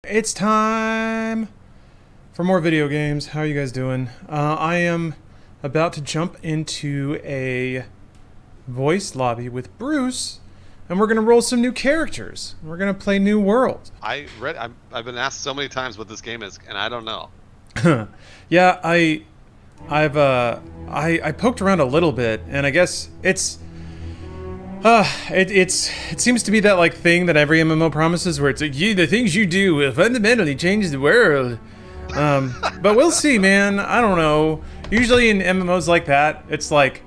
It's time for more video games. How are you guys doing? I am about to jump into a voice lobby with Bruce, and we're gonna roll some new characters. We're gonna play New World. I've been asked so many times what this game is, and I don't know. Yeah, I poked around a little bit, and I guess it seems to be that like thing that every MMO promises, where it's like, the things you do will fundamentally change the world. But we'll see, man. I don't know. Usually in MMOs like that, it's like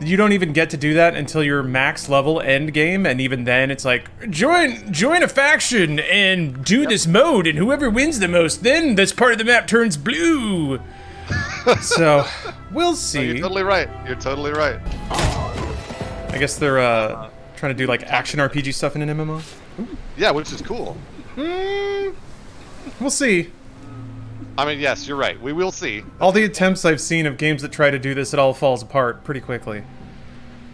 you don't even get to do that until your max level end game, and even then, it's like join a faction and do this mode, and whoever wins the most, then this part of the map turns blue. So we'll see. No, you're totally right. You're totally right. I guess they're trying to do like action RPG stuff in an MMO. Ooh. Yeah, which is cool. We'll see. I mean, yes, you're right. We will see. All the attempts I've seen of games that try to do this, it all falls apart pretty quickly.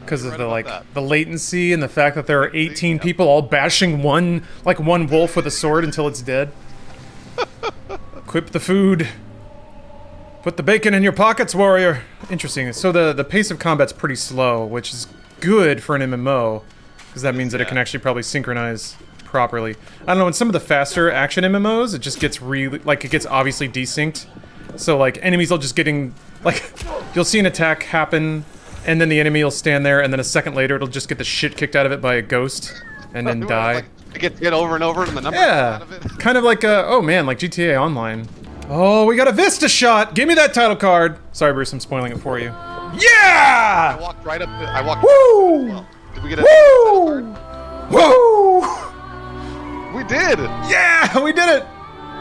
Because of the latency and the fact that there are 18 people all bashing one wolf with a sword until it's dead. Equip the food. Put the bacon in your pockets, warrior. Interesting. So the pace of combat's pretty slow, which is good for an MMO, because that means that it can actually probably synchronize properly. I don't know, in some of the faster action MMOs, it just gets really, like, it gets obviously desynced. So, like, enemies will just getting, like, you'll see an attack happen, and then the enemy will stand there, and then a second later it'll just get the shit kicked out of it by a ghost, and then die. Like, it gets hit over and over, and the number out of it. Kind of like, oh man, like GTA Online. Oh, we got a Vista shot! Give me that title card! Sorry, Bruce, I'm spoiling it for you. Yeah! I walked right up. I walked. Woo! Well. Did we get a Woo! Woo! We did! Yeah, we did it!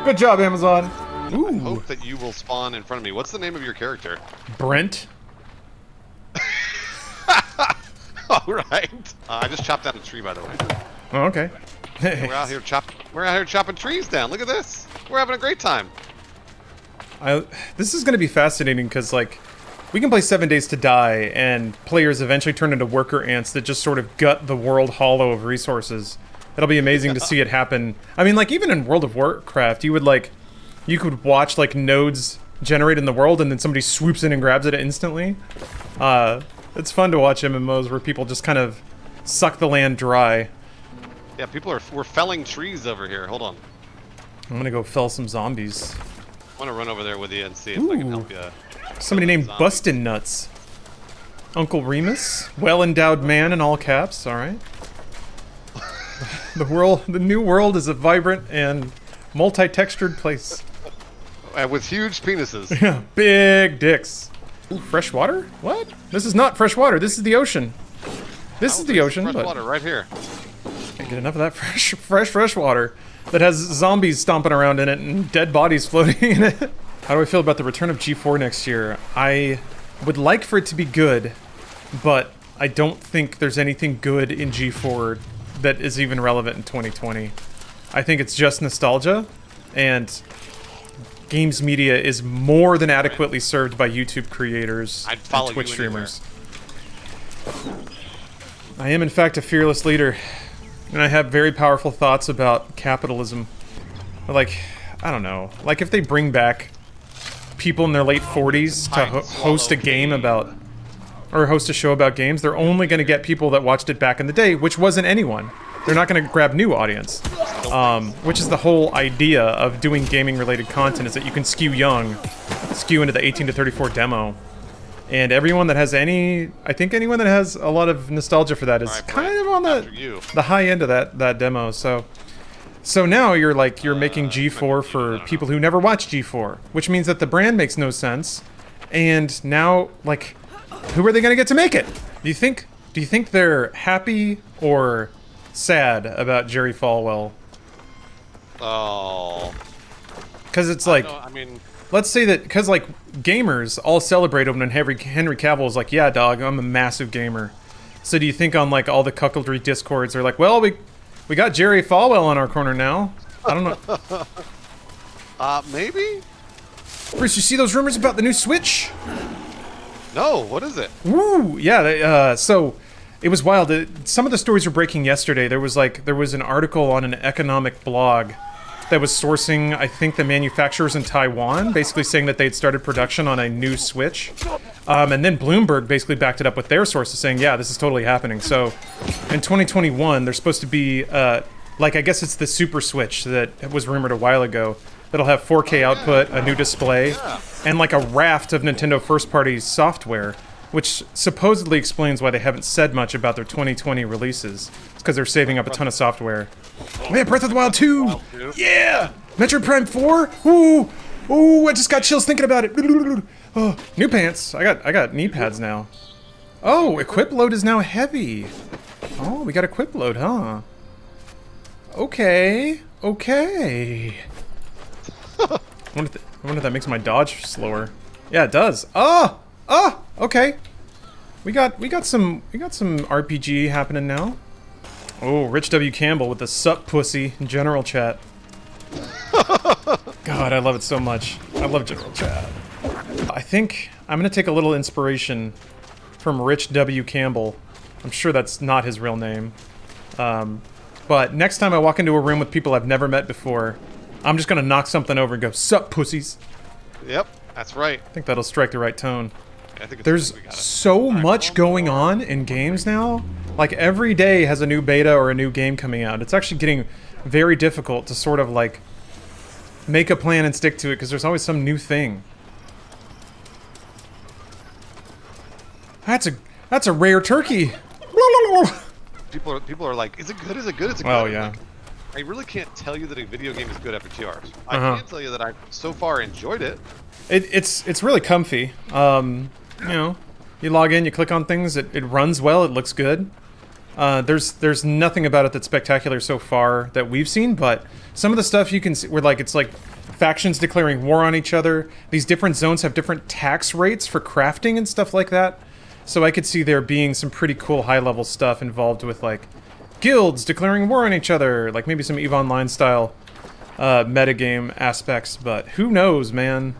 Good job, Amazon. Ooh. I hope that you will spawn in front of me. What's the name of your character? Brent. All right. I just chopped down a tree, by the way. Oh, okay. We're out here chopping trees down. Look at this. We're having a great time. This is going to be fascinating because, like, we can play 7 Days to Die, and players eventually turn into worker ants that just sort of gut the world hollow of resources. It'll be amazing to see it happen. I mean, like, even in World of Warcraft, you could watch, like, nodes generate in the world, and then somebody swoops in and grabs it instantly. It's fun to watch MMOs where people just kind of suck the land dry. Yeah, we're felling trees over here. Hold on. I'm gonna go fell some zombies. I want to run over there with you and see if I can help you. Somebody named Bustin' Nuts. Uncle Remus, well-endowed man in all caps. All right. The new world is a vibrant and multi-textured place. With huge penises. Yeah, big dicks. Ooh, fresh water? What? This is not fresh water. This is the ocean. This is the ocean. Fresh water right here. Can't get enough of that fresh water that has zombies stomping around in it and dead bodies floating in it. How do I feel about the return of G4 next year? I would like for it to be good, but I don't think there's anything good in G4 that is even relevant in 2020. I think it's just nostalgia, and games media is more than adequately served by YouTube creators and Twitch streamers. I am, in fact, a fearless leader, and I have very powerful thoughts about capitalism. Like, I don't know. Like, if they bring back people in their late 40s to host a game about, or host a show about games, they're only going to get people that watched it back in the day, which wasn't anyone. They're not going to grab new audience. Which is the whole idea of doing gaming-related content, is that you can skew into the 18 to 34 demo. And everyone that has I think anyone that has a lot of nostalgia for that is kind of on the high end of that demo. So now you're making G4 for people who never watched G4, which means that the brand makes no sense. And now, like, who are they gonna get to make it? Do you think they're happy or sad about Jerry Falwell? Oh. Because it's like, let's say that, because, like, gamers all celebrate when Henry Cavill is like, yeah, dog, I'm a massive gamer. So do you think on, like, all the cuckoldry discords, they're like, well, we got Jerry Falwell on our corner now? I don't know. Maybe? Bruce, you see those rumors about the new Switch? No, what is it? Woo! Yeah, so it was wild. Some of the stories were breaking yesterday. There was an article on an economic blog that was sourcing, I think, the manufacturers in Taiwan, basically saying that they'd started production on a new Switch. And then Bloomberg basically backed it up with their sources saying, yeah, this is totally happening. So in 2021, there's supposed to be, like, I guess it's the Super Switch that was rumored a while ago, that'll have 4K output, a new display, and like a raft of Nintendo first-party software, which supposedly explains why they haven't said much about their 2020 releases. It's because they're saving up a ton of software. Oh yeah, Breath of the Wild 2! Yeah! Metroid Prime 4? Ooh! Ooh, I just got chills thinking about it. Oh, new pants. I got knee pads now. Oh, equip load is now heavy. Oh, we got equip load, huh? Okay. Okay. I wonder if that makes my dodge slower. Yeah, it does. Oh! Oh! Okay. We got some RPG happening now. Oh, Rich W Campbell with the sup pussy in general chat. God, I love it so much. I love general chat. I think I'm gonna take a little inspiration from Rich W Campbell. I'm sure that's not his real name. But next time I walk into a room with people I've never met before, I'm just gonna knock something over and go, sup pussies. Yep, that's right. I think that'll strike the right tone. Yeah, I think There's so much going on in games now. Like, every day has a new beta or a new game coming out. It's actually getting very difficult to sort of, like, make a plan and stick to it, because there's always some new thing. That's a rare turkey. People are like, is it good? Is it good? Is it good? Oh, yeah. Like, I really can't tell you that a video game is good after 2 hours. I can tell you that I've so far enjoyed it. It's really comfy. You know, you log in, you click on things, it runs well, it looks good. There's nothing about it that's spectacular so far that we've seen, but some of the stuff you can see, where like it's like factions declaring war on each other. These different zones have different tax rates for crafting and stuff like that. So I could see there being some pretty cool high-level stuff involved with like guilds declaring war on each other, like maybe some EVE Online style metagame aspects. But who knows, man?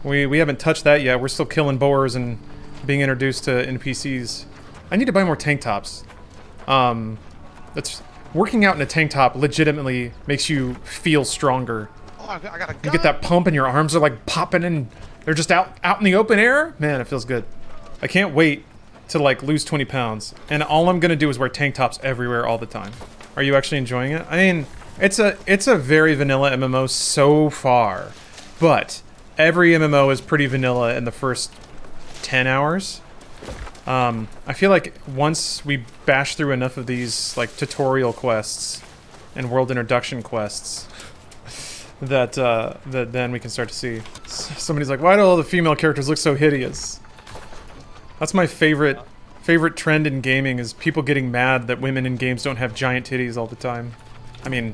We haven't touched that yet. We're still killing boars and being introduced to NPCs. I need to buy more tank tops. That's working out in a tank top legitimately makes you feel stronger. Oh, I got a gun. You get that pump and your arms are like popping and they're just out in the open air. Man, it feels good. I can't wait to like lose 20 pounds. And all I'm gonna do is wear tank tops everywhere all the time. Are you actually enjoying it? I mean, it's a very vanilla MMO so far, but every MMO is pretty vanilla in the first 10 hours. I feel like once we bash through enough of these like tutorial quests and world introduction quests, that then we can start to see. Somebody's like, why do all the female characters look so hideous? That's my favorite trend in gaming, is people getting mad that women in games don't have giant titties all the time. I mean,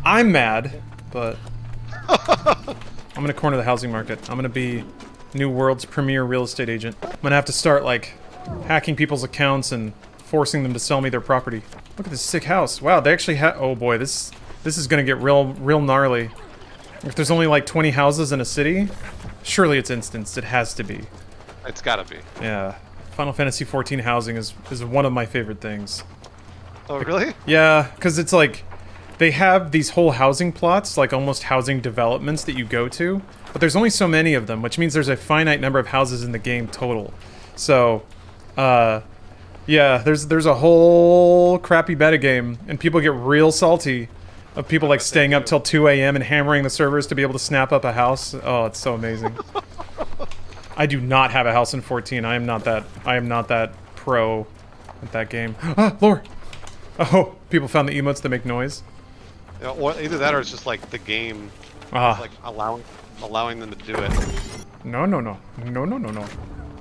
I'm mad, but I'm gonna corner the housing market. I'm gonna be New World's premier real estate agent. I'm gonna have to start like hacking people's accounts and forcing them to sell me their property. Look at this sick house. Wow, they actually have. Oh boy, this is gonna get real gnarly. If there's only like 20 houses in a city, surely it's instanced. It has to be. It's gotta be. Yeah, Final Fantasy XIV housing is one of my favorite things. Oh really? Yeah, because it's like they have these whole housing plots, like almost housing developments that you go to, but there's only so many of them, which means there's a finite number of houses in the game total. So, yeah, there's a whole crappy metagame, and people get real salty of people like staying up till 2 a.m. and hammering the servers to be able to snap up a house. Oh, it's so amazing. I do not have a house in 14. I am not that pro at that game. Ah, lore. Oh, people found the emotes that make noise. Yeah, or either that, or it's just like the game, like allowing them to do it. No.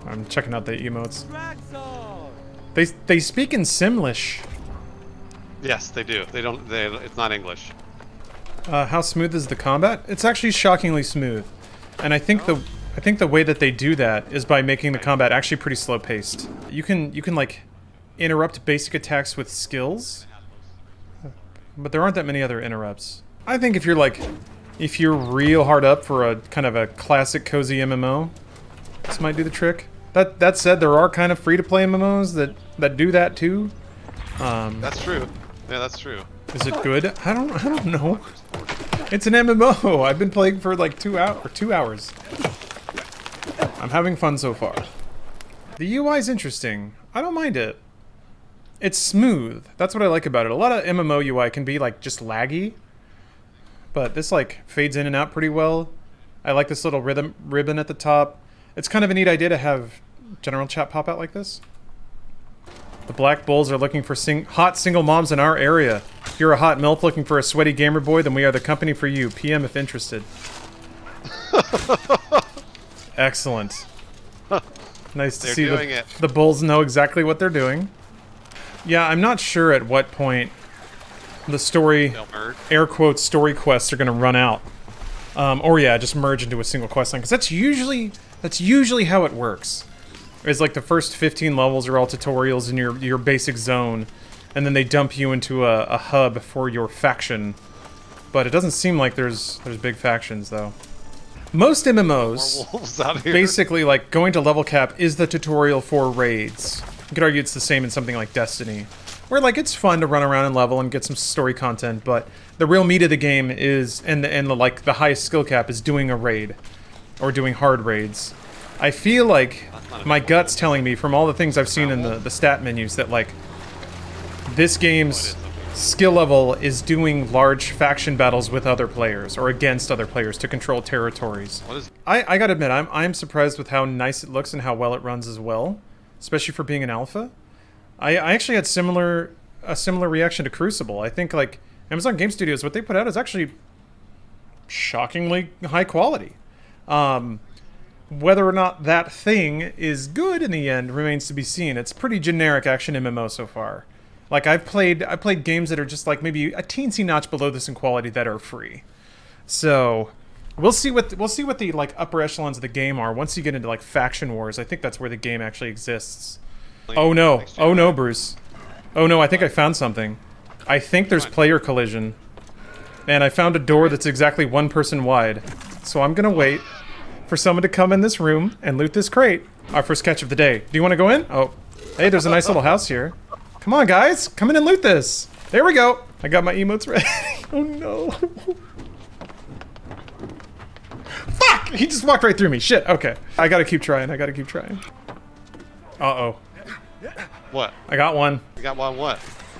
I'm checking out the emotes. They speak in Simlish. Yes, they do. They don't. It's not English. How smooth is the combat? It's actually shockingly smooth, and I think the way that they do that is by making the combat actually pretty slow paced. You can like interrupt basic attacks with skills, but there aren't that many other interrupts. I think if you're real hard up for a kind of a classic cozy MMO, this might do the trick. That said, there are kind of free-to-play MMOs that do that too. That's true. Yeah, that's true. Is it good? I don't know. It's an MMO. I've been playing for like 2 hours. I'm having fun so far. The UI is interesting. I don't mind it. It's smooth. That's what I like about it. A lot of MMO UI can be like just laggy, but this like fades in and out pretty well. I like this little ribbon at the top. It's kind of a neat idea to have general chat pop out like this. The Black Bulls are looking for hot single moms in our area. If you're a hot MILF looking for a sweaty gamer boy, then we are the company for you. PM if interested. Excellent. Nice to see the Bulls know exactly what they're doing. Yeah, I'm not sure at what point the story, air quotes, story quests are going to run out. Or yeah, just merge into a single quest line. Because that's usually how it works. It's like the first 15 levels are all tutorials in your basic zone, and then they dump you into a hub for your faction. But it doesn't seem like there's big factions though. Most MMOs, basically, like going to level cap is the tutorial for raids. You could argue it's the same in something like Destiny, where like it's fun to run around and level and get some story content, but the real meat of the game is, and the highest skill cap is doing a raid or doing hard raids. I feel like my gut's telling me from all the things I've seen in the stat menus that like this game's skill level is doing large faction battles with other players or against other players to control territories. I gotta admit, I'm surprised with how nice it looks and how well it runs as well, especially for being an alpha. I actually had a similar reaction to Crucible. I think like Amazon Game Studios, what they put out is actually shockingly high quality. Whether or not that thing is good in the end remains to be seen. It's pretty generic action MMO so far. Like I played games that are just like maybe a teensy notch below this in quality that are free. So we'll see what the like upper echelons of the game are once you get into like faction wars. I think that's where the game actually exists. Oh no, Bruce. Oh no, I think I found something. I think there's player collision. And I found a door that's exactly one person wide. So I'm gonna wait for someone to come in this room and loot this crate. Our first catch of the day. Do you want to go in? Oh, hey, there's a nice little house here. Come on, guys. Come in and loot this. There we go. I got my emotes ready. Oh, no. Fuck! He just walked right through me. Shit. Okay. I gotta keep trying. Uh-oh. What? I got one. You got one what?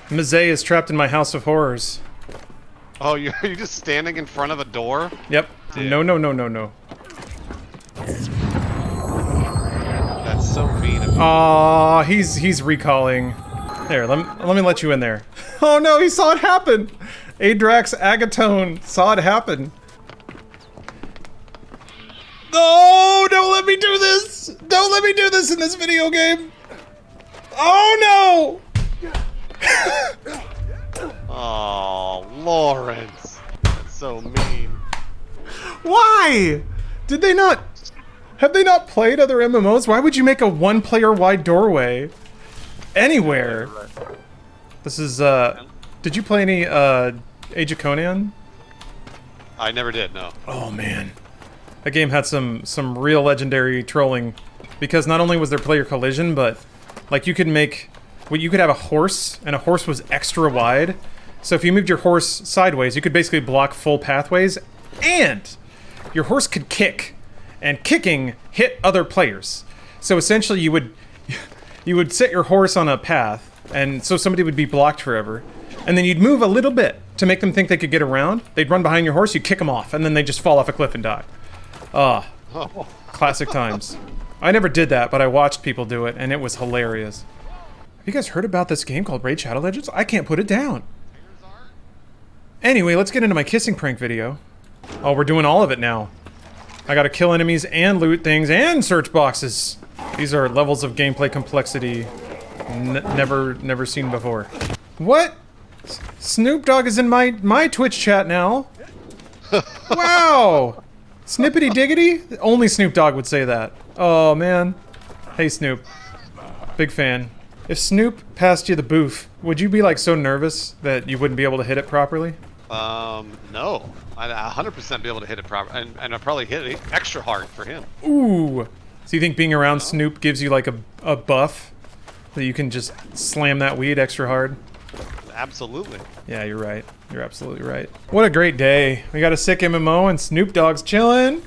Mazet is trapped in my house of horrors. Oh, you're just standing in front of a door? Yep. Dude. No. That's so mean of you. Aw, he's recalling. There, let me let you in there. Oh no, he saw it happen! Adrax Agatone saw it happen. No, don't let me do this! Don't let me do this in this video game! Oh no! Oh, Lawrence. That's so mean. Why? Did they not... Have they not played other MMOs? Why would you make a one-player wide doorway anywhere? This is, did you play any, Age of Conan? I never did, no. Oh, man. That game had some real legendary trolling, because not only was there player collision, but, like, you could make... Well, you could have a horse, and a horse was extra wide. So if you moved your horse sideways, you could basically block full pathways, and your horse could kick. And kicking hit other players. So essentially you would set your horse on a path, and so somebody would be blocked forever. And then you'd move a little bit to make them think they could get around. They'd run behind your horse, you'd kick them off, and then they'd just fall off a cliff and die. Classic times. I never did that, but I watched people do it, and it was hilarious. Have you guys heard about this game called Raid Shadow Legends? I can't put it down. Anyway, let's get into my kissing prank video. Oh, we're doing all of it now. I gotta kill enemies and loot things and search boxes. These are levels of gameplay complexity never seen before. What? Snoop Dogg is in my Twitch chat now. Wow. Snippety diggity? Only Snoop Dogg would say that. Oh man. Hey Snoop. Big fan. If Snoop passed you the booth, would you be like so nervous that you wouldn't be able to hit it properly? No. I'd 100% be able to hit it proper, and I'd probably hit it extra hard for him. Ooh. So you think being around Snoop gives you like a buff that you can just slam that weed extra hard? absolutely. Yeah, you're right. You're absolutely right. What a great day. We got a sick MMO and Snoop Dogg's chilling.